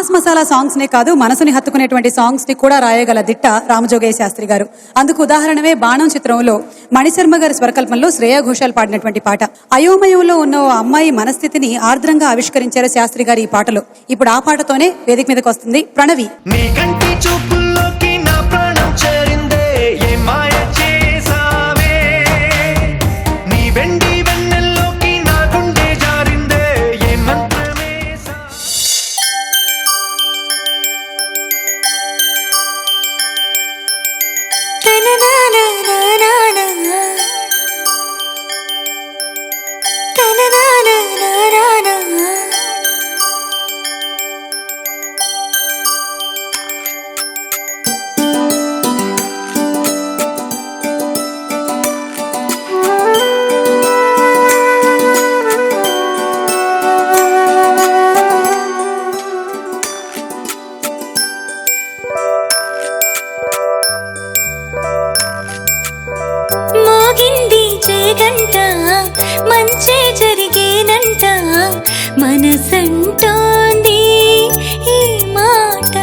Mass masala songs నే కాదు మనసుని హత్తుకునేటువంటి సాంగ్స్ ని కూడా రాయగల దిట్ట రామజోగయ్య శాస్త్రి గారు. అందుకు ఉదాహరణమే బాణం చిత్రంలో మణిశర్మ గారి స్వరకల్పంలో శ్రేయా ఘోషాల్ పాడినటువంటి పాట. అయోమయంలో ఉన్న ఓ అమ్మాయి మనస్థితిని ఆర్ద్రంగా ఆవిష్కరించారు శాస్త్రి గారు ఈ పాటలో. ఇప్పుడు ఆ పాటతోనే వేదిక మీదకి వస్తుంది ప్రణవి. మంచి జరిగేనంట మనసంటోంది ఈ మాట.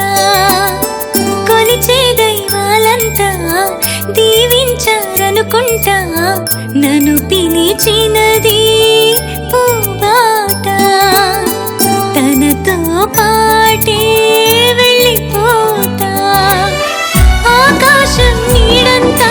కొలిచే దైవాలంతా దీవించారనుకుంటా నన్ను పిలిచినది పూబాట. తనతో పాటే వెళ్ళిపోతా ఆకాశం నీడంతా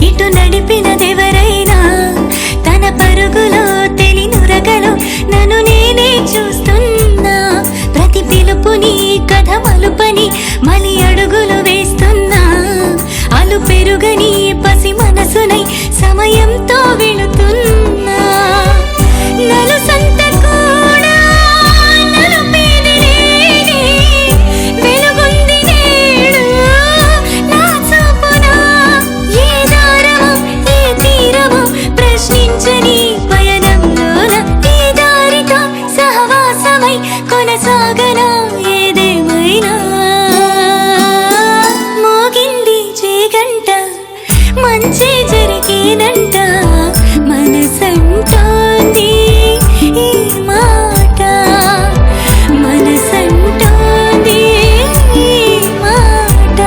ఇటు నడిపినదెవరైనా తన పరుగులో తెలినురగలో నన్ను నేనే చూస్తున్నా. ప్రతి పిలుపుని కథ మలుపని మలి అడుగులు వేస్తున్నా. అలు పెరుగని పసి మనసునై సమయంతో వెళుతున్నా. నలు సంత కూడా నలుపేదలేని వెలుగుంది నేడు నా చూపున. ప్రశ్నించని పయనంలోన ఈ దారితో సహవాసమై కొనసాగనా ఏదేమైనా. మోగింది చేగంట మంచి జరిగేనంట మనసంటోంది ఈ మాట. మనసంటోంది ఈ మాట.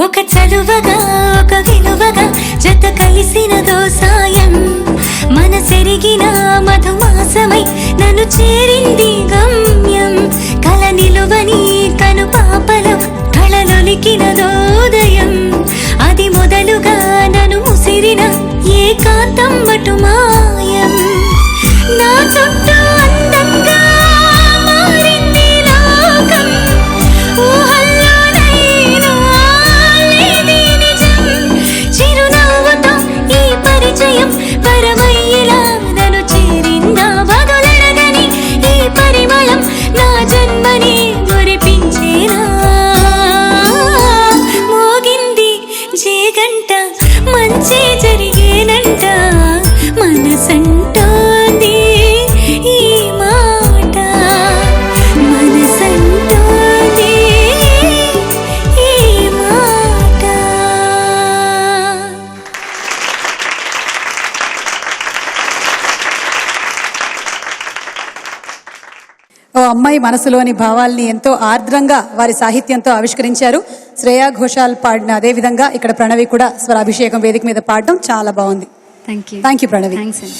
ఒక చలువగా ఒక విలువగా జత కలిసినదో సాయం. మనసెరిగిన మధుమాసమై నన్ను చేరింది గమ్యం. కల నిలువని కను పాపలో కళలొలికినదోదయం. అది మొదలుగా నన్ను ముసిరిన ఏకాంతం మటు మాయం. నా చుట్టూ అందంగా మారింది లోకం. ఊహల్లోనైనా లేది నిజం. చిరునవ్వుతో ఈ పరిచయం పరమై అమ్మాయి మనసులోని భావాల్ని ఎంతో ఆర్ద్రంగా వారి సాహిత్యంతో ఆవిష్కరించారు. శ్రేయా ఘోషాల్ పాడిన అదే విధంగా ఇక్కడ ప్రణవి కూడా స్వరాభిషేకం వేదిక మీద పాడడం చాలా బాగుంది. Thank you thank you Pranavi. Thanks అండి.